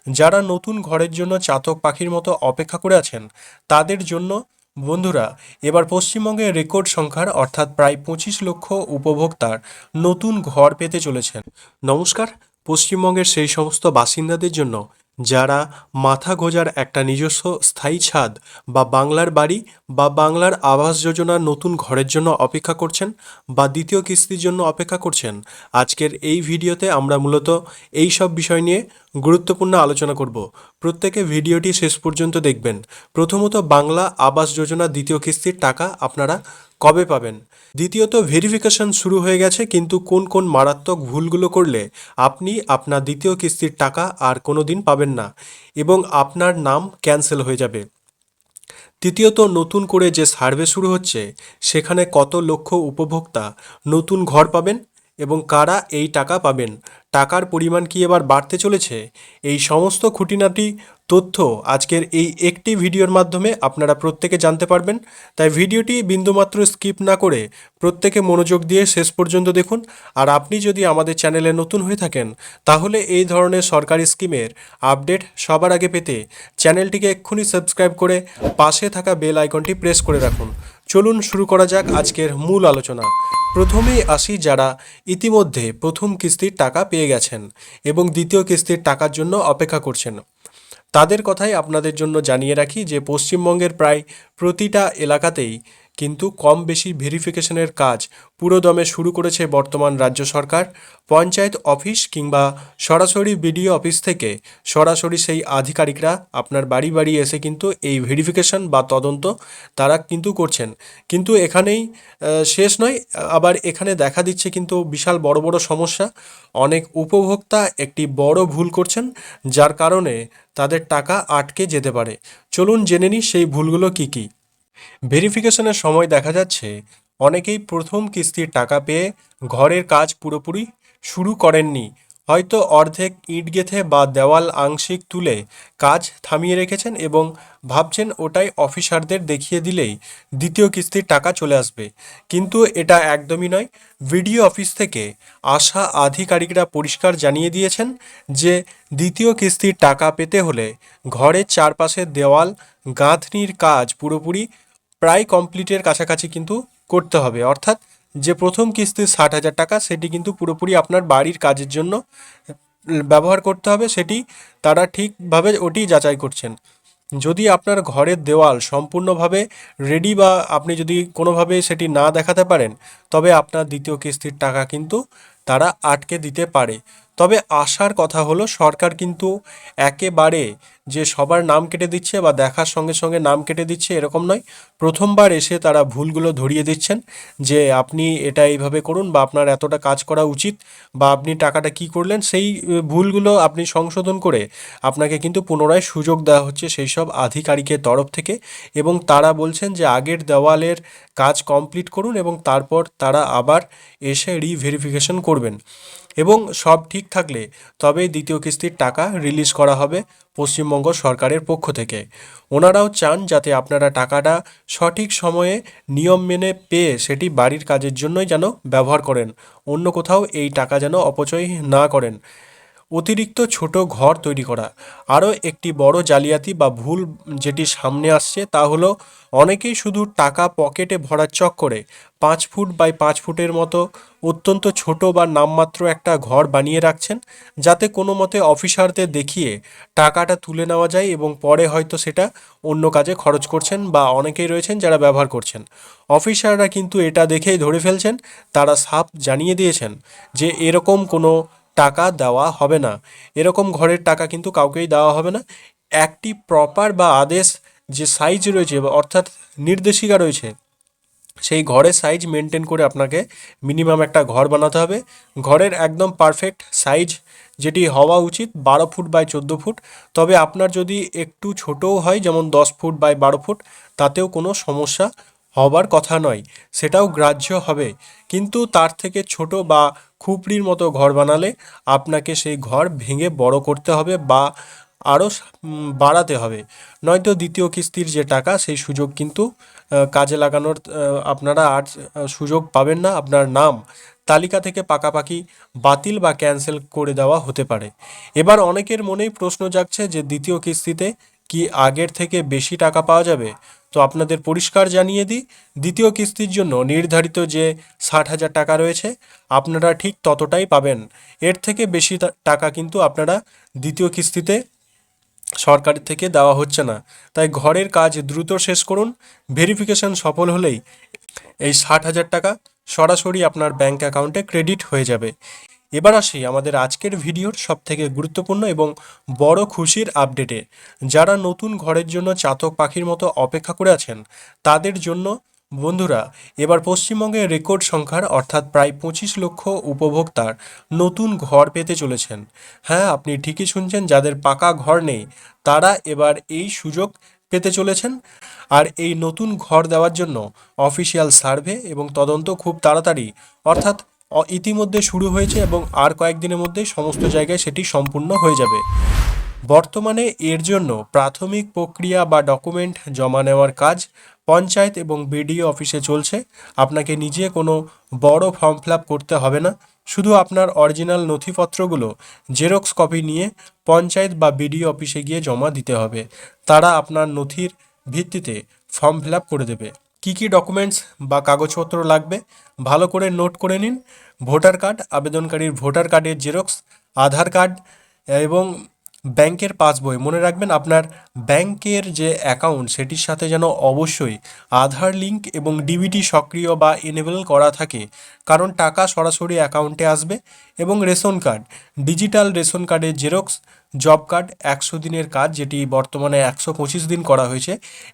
যারা নতুন ঘরের জন্য চাতক পাখির মতো অপেক্ষা করে আছেন তাদের জন্য বন্ধুরা এবার পশ্চিমবঙ্গের রেকর্ড সংখ্যার অর্থাৎ প্রায় 25 লক্ষ উপভোক্তার নতুন ঘর পেতে চলেছেন। নমস্কার। পশ্চিমবঙ্গের সেই সমস্ত বাসিন্দাদের জন্য যারা মাথা গোঁজার একটা নিজস্ব স্থায়ী ছাদ বা বাংলার বাড়ি বা বাংলার আবাস যোজনার নতুন ঘরের জন্য অপেক্ষা করছেন বা দ্বিতীয় কিস্তির জন্য অপেক্ষা করছেন, আজকের এই ভিডিওতে আমরা মূলত এই সব বিষয় নিয়ে গুরুত্বপূর্ণ আলোচনা করব। প্রত্যেকে ভিডিওটি শেষ পর্যন্ত দেখবেন। প্রথমত, বাংলা আবাস যোজনা দ্বিতীয় কিস্তির টাকা আপনারা কবে পাবেন। দ্বিতীয়ত, ভেরিফিকেশন শুরু হয়ে গেছে, কিন্তু কোন কোন মারাত্মক ভুলগুলো করলে আপনি আপনার দ্বিতীয় কিস্তির টাকা আর কোনো দিন পাবেন না এবং আপনার নাম ক্যান্সেল হয়ে যাবে। তৃতীয়ত, নতুন করে যে সার্ভে শুরু হচ্ছে সেখানে কত লক্ষ উপভোক্তা নতুন ঘর পাবেন এবং কারা এই টাকা পাবেন, টাকার পরিমাণ কি এবার বাড়তে চলেছে, এই সমস্ত খুঁটিনাটি তথ্য আজকের এই একটি ভিডিওর মাধ্যমে আপনারা প্রত্যেকে জানতে পারবেন। তাই ভিডিওটি বিন্দুমাত্র স্কিপ না করে প্রত্যেকে মনোযোগ দিয়ে শেষ পর্যন্ত দেখুন। আর আপনি যদি আমাদের চ্যানেলে নতুন হয়ে থাকেন তাহলে এই ধরনের সরকারি স্কিমের আপডেট সবার আগে পেতে চ্যানেলটিকে এক্ষুনি সাবস্ক্রাইব করে পাশে থাকা বেল আইকনটি প্রেস করে রাখুন। চলুন শুরু করা যাক আজকের মূল আলোচনা। প্রথমেই আসি যারা ইতিমধ্যে প্রথম কিস্তির টাকা পেয়ে গেছেন এবং দ্বিতীয় কিস্তির টাকার জন্য অপেক্ষা করছেন, তাদের কথাই আপনাদের জন্য জানিয়ে রাখি যে পশ্চিমবঙ্গের প্রায় প্রতিটা এলাকাতেই কিন্তু কম বেশি ভেরিফিকেশনের কাজ পুরোদমে শুরু করেছে বর্তমান রাজ্য সরকার। পঞ্চায়েত অফিস কিংবা সরাসরি বিডিও অফিস থেকে সরাসরি সেই আধিকারিকরা আপনার বাড়ি বাড়ি এসে কিন্তু এই ভেরিফিকেশন বা তদন্ত তারা কিন্তু করছেন। কিন্তু এখানেই শেষ নয়, আবার এখানে দেখা দিচ্ছে কিন্তু বিশাল বড় বড় সমস্যা। অনেক উপভোক্তা একটি বড় ভুল করছেন যার কারণে তাদের টাকা আটকে যেতে পারে। চলুন জেনে নিই সেই ভুলগুলো কি কি। ভেরিফিকেশনের সময় দেখা যাচ্ছে অনেকেই প্রথম কিস্তির টাকা পেয়ে ঘরের কাজ পুরোপুরি শুরু করেননি, হয়তো অর্ধেক ইট গেঁথে বা দেওয়াল আংশিক তুলে কাজ থামিয়ে রেখেছেন এবং ভাবছেন ওটাই অফিসারদের দেখিয়ে দিলেই দ্বিতীয় কিস্তির টাকা চলে আসবে। কিন্তু এটা একদমই নয়। ভিডিও অফিস থেকে আসা আধিকারিকরা পরিষ্কার জানিয়ে দিয়েছেন যে দ্বিতীয় কিস্তির টাকা পেতে হলে ঘরের চারপাশের দেওয়াল গাঁথনির কাজ পুরোপুরি প্রায় কমপ্লিটের কাছাকাছি কিন্তু করতে হবে। অর্থাৎ যে প্রথম কিস্তির 60,000 টাকা সেটি কিন্তু পুরোপুরি আপনার বাড়ির কাজের জন্য ব্যবহার করতে হবে, সেটি তারা ঠিকভাবে ওটি যাচাই করছেন। যদি আপনার ঘরের দেওয়াল সম্পূর্ণভাবে রেডি বা আপনি যদি কোনোভাবে সেটি না দেখাতে পারেন তবে আপনার দ্বিতীয় কিস্তির টাকা কিন্তু তারা আটকে দিতে পারে। তবে আসার কথা হলো সরকার কিন্তু একেবারে যে সবার নাম কেটে দিচ্ছে বা দেখার সঙ্গে সঙ্গে নাম কেটে দিচ্ছে এরকম নয়। প্রথমবার এসে তারা ভুলগুলো ধরিয়ে দিচ্ছেন যে আপনি এটা এইভাবে করুন বা আপনার এতটা কাজ করা উচিত বা আপনি টাকাটা কি করলেন, সেই ভুলগুলো আপনি সংশোধন করে আপনাকে কিন্তু পুনরায় সুযোগ দেওয়া হচ্ছে সেই সব আধিকারিকের তরফ থেকে। এবং তারা বলছেন যে আগের দেওয়ালের কাজ কমপ্লিট করুন এবং তারপর তারা আবার এসে রিভেরিফিকেশন করবেন এবং সব ঠিক থাকলে তবেই দ্বিতীয় কিস্তির টাকা রিলিজ করা হবে পশ্চিমবঙ্গ সরকারের পক্ষ থেকে। ওনারাও চান যাতে আপনারা টাকাটা সঠিক সময়ে নিয়ম মেনে পেয়ে সেটি বাড়ির কাজের জন্যই যেন ব্যবহার করেন, অন্য কোথাও এই টাকা যেন অপচয় না করেন। অতিরিক্ত ছোট ঘর তৈরি করা আরও একটি বড় জালিয়াতি বা ভুল যেটি সামনে আসছে তা হলো অনেকেই শুধু টাকা পকেটে ভরার চক্করে 5 ফুট বাই 5 ফুটের মতো অত্যন্ত ছোট বা নামমাত্র একটা ঘর বানিয়ে রাখছেন, যাতে কোনো মতে অফিসারদের দেখিয়ে টাকাটা তুলে নেওয়া যায় এবং পরে হয়তো সেটা অন্য কাজে খরচ করছেন বা অনেকেই রয়েছেন যারা ব্যবহার করছেন। অফিসাররা কিন্তু এটা দেখেই ধরে ফেলছেন, তারা সাফ জানিয়ে দিয়েছেন যে এরকম কোনো টাকা দেওয়া হবে না, এরকম ঘরের টাকা কিন্তু কাউকেই দেওয়া হবে না। একটি প্রপার বা আদেশ যে সাইজ রয়েছে বা অর্থাৎ নির্দেশিকা রয়েছে সেই ঘরের সাইজ মেনটেন করে আপনাকে মিনিমাম একটা ঘর বানাতে হবে। ঘরের একদম পারফেক্ট সাইজ যেটি হওয়া উচিত 12 ফুট বাই 14 ফুট। তবে আপনার যদি একটু ছোটও হয় যেমন 10 ফুট বাই 12 ফুট তাতেও কোনো সমস্যা হবার কথা নয়, সেটাও গ্রাহ্য হবে। কিন্তু তার থেকে ছোট বা খুপড়ির মতো ঘর বানালে আপনাকে সেই ঘর ভেঙে বড় করতে হবে বা আরও বাড়াতে হবে, নয়তো দ্বিতীয় কিস্তির যে টাকা সেই সুযোগ কিন্তু কাজে লাগানোর আপনারা আর সুযোগ পাবেন না। আপনার নাম তালিকা থেকে পাকাপাকি বাতিল বা ক্যান্সেল করে দেওয়া হতে পারে। এবার অনেকের মনেই প্রশ্ন জাগছে যে দ্বিতীয় কিস্তিতে কি আগের থেকে বেশি টাকা পাওয়া যাবে। তো আপনাদের পরিষ্কার জানিয়ে দিই, দ্বিতীয় কিস্তির জন্য নির্ধারিত যে 60,000 টাকা রয়েছে আপনারা ঠিক ততটাই পাবেন। এর থেকে বেশি টাকা কিন্তু আপনারা দ্বিতীয় কিস্তিতে সরকারের থেকে দেওয়া হচ্ছে না। তাই ঘরের কাজ দ্রুত শেষ করুন। ভেরিফিকেশন সফল হলেই এই 60,000 টাকা সরাসরি আপনার ব্যাংক অ্যাকাউন্টে ক্রেডিট হয়ে যাবে। এবার আসি আমাদের আজকের ভিডিওর সবথেকে গুরুত্বপূর্ণ এবং বড় খুশির আপডেটে। যারা নতুন ঘরের জন্য চাতক পাখির মতো অপেক্ষা করে আছেন তাদের জন্য বন্ধুরা, এবার পশ্চিমবঙ্গে রেকর্ড সংখ্যার অর্থাৎ প্রায় 25 লক্ষ উপভোক্তার নতুন ঘর পেতে চলেছেন। হ্যাঁ, আপনি ঠিকই শুনছেন, যাদের পাকা ঘর নেই তারা এবার এই সুযোগ পেতে চলেছেন। আর এই নতুন ঘর দেওয়ার জন্য অফিসিয়াল সার্ভে এবং তদন্ত খুব তাড়াতাড়ি অর্থাৎ ইতিমধ্যে শুরু হয়েছে এবং আর কয়েকদিনের মধ্যেই সমস্ত জায়গায় সেটি সম্পূর্ণ হয়ে যাবে। বর্তমানে এর জন্য প্রাথমিক প্রক্রিয়া বা ডকুমেন্ট জমা নেওয়ার কাজ পঞ্চায়েত এবং বিডিও অফিসে চলছে। আপনাকে নিজে কোনো বড় ফর্ম ফিল আপ করতে হবে না। শুধু আপনার অরিজিনাল নথিপত্রগুলো জেরক্স কপি নিয়ে পঞ্চায়েত বা বিডিও অফিসে গিয়ে জমা দিতে হবে। তারা আপনার নথির ভিত্তিতে ফর্ম ফিল আপ করে দেবে। কী কী ডকুমেন্টস বা কাগজপত্র লাগবে ভালো করে নোট করে নিন। ভোটার কার্ড, আবেদনকারীর ভোটার কার্ডের জেরক্স, আধার কার্ড এবং ব্যাংকের পাসবই। মনে রাখবেন আপনার ব্যাংকের যে অ্যাকাউন্ট সেটির সাথে যেন অবশ্যই আধার লিঙ্ক এবং ডিবিটি সক্রিয় বা এনেবল করা থাকে, কারণ টাকা সরাসরি অ্যাকাউন্টে আসবে। এবং রেশন কার্ড, ডিজিটাল রেশন কার্ডের জেরক্স, জব কার্ড 100 দিনের কাজ, যেটি বর্তমানে 125 দিন করা হয়েছে,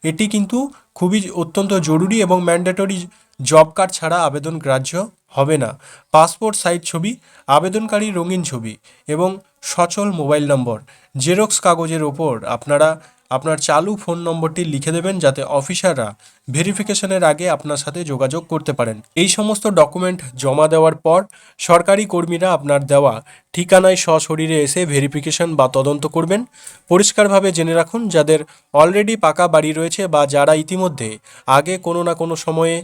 এটি কিন্তু খুবই অত্যন্ত জরুরি এবং ম্যান্ডেটরি। জব কার্ড ছাড়া আবেদন গ্রাহ্য হবে না। পাসপোর্ট সাইজ ছবি, আবেদনকারী রঙিন ছবি এবং সচল মোবাইল নম্বর। জেরক্স কাগজের ওপর আপনারা আপনার চালু ফোন নম্বরটি লিখে দেবেন, যাতে অফিসাররা ভেরিফিকেশনের আগে আপনার সাথে যোগাযোগ করতে পারেন। এই সমস্ত ডকুমেন্ট জমা দেওয়ার পর সরকারি কর্মীরা আপনার দেওয়া ঠিকানায় সশরীরে এসে ভেরিফিকেশন বা তদন্ত করবেন। পরিষ্কারভাবে জেনে রাখুন, যাদের অলরেডি পাকা বাড়ি রয়েছে বা যারা ইতিমধ্যে আগে কোনো না কোনো সময়ে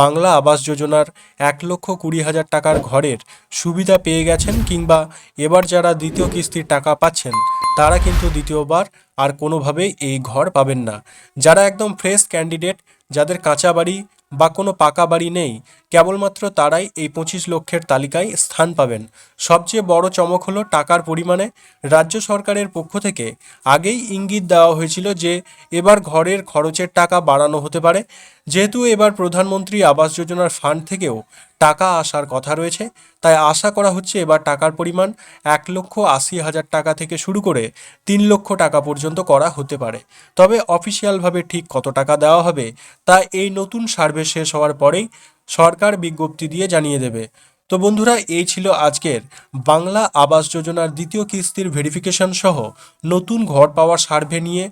বাংলা আবাস যোজনার 1,20,000 টাকার ঘরের সুবিধা পেয়ে গেছেন, কিংবা এবার যারা দ্বিতীয় কিস্তির টাকা পাচ্ছেন তারা কিন্তু দ্বিতীয়বার আর কোনোভাবেই এই ঘর পাবেন না। যারা একদম ফ্রেশ ক্যান্ডিডেট, যাদের কাঁচা বাড়ি বা কোনো পাকা বাড়ি নেই, কেবলমাত্র তারাই এই 25 লক্ষের তালিকায় স্থান পাবেন। সবচেয়ে বড় চমক হলো টাকার পরিমাণে। রাজ্য সরকারের পক্ষ থেকে আগেই ইঙ্গিত দেওয়া হয়েছিল যে এবার ঘরের খরচের টাকা বাড়ানো হতে পারে। যেহেতু এবার প্রধানমন্ত্রী আবাস যোজনার ফান্ড থেকেও টাকা আসার কথা রয়েছে, তাই আশা করা হচ্ছে এবার টাকার পরিমাণ 1,80,000 টাকা থেকে শুরু করে 3 লক্ষ টাকা পর্যন্ত করা হতে পারে। তবে অফিসিয়ালভাবে ঠিক কত টাকা দেওয়া হবে তা এই নতুন সার্ভে শেষ হওয়ার পরেই সরকার বিজ্ঞপ্তি দিয়ে জানিয়ে দেবে। তো বন্ধুরা, এই ছিল আজকের বাংলা আবাস যোজনার দ্বিতীয় কিস্তির ভেরিফিকেশন সহ নতুন ঘর পাওয়ার সার্ভে নিয়ে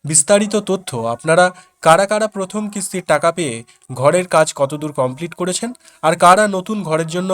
বিস্তারিত তথ্য। আপনারা কারা কারা প্রথম কিস্তির টাকা পেয়ে ঘরের কাজ কতদূর কমপ্লিট করেছেন, আর কারা নতুন ঘরের জন্য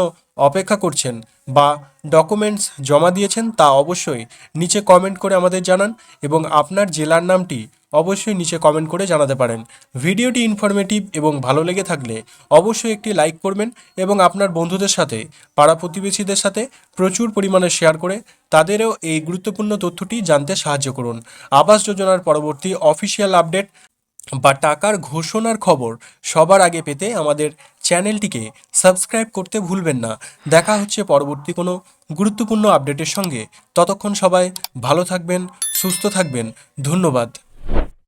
অপেক্ষা করছেন বা ডকুমেন্টস জমা দিয়েছেন, তা অবশ্যই নিচে কমেন্ট করে আমাদের জানান এবং আপনার জেলার নামটি অবশ্যই নিচে কমেন্ট করে জানাতে পারেন। ভিডিওটি ইনফরমেটিভ এবং ভালো লেগে থাকলে অবশ্যই একটি লাইক করবেন এবং আপনার বন্ধুদের সাথে, পাড়া প্রতিবেশীদের সাথে প্রচুর পরিমাণে শেয়ার করে তাদেরও এই গুরুত্বপূর্ণ তথ্যটি জানতে সাহায্য করুন। আবাস যোজনার পরবর্তী অফিসিয়াল আপডেট বা টাকার ঘোষণার খবর সবার আগে পেতে আমাদের চ্যানেলটিকে সাবস্ক্রাইব করতে ভুলবেন না। দেখা হচ্ছে পরবর্তী কোনো গুরুত্বপূর্ণ আপডেটের সঙ্গে। ততক্ষণ সবাই ভালো থাকবেন, সুস্থ থাকবেন। ধন্যবাদ।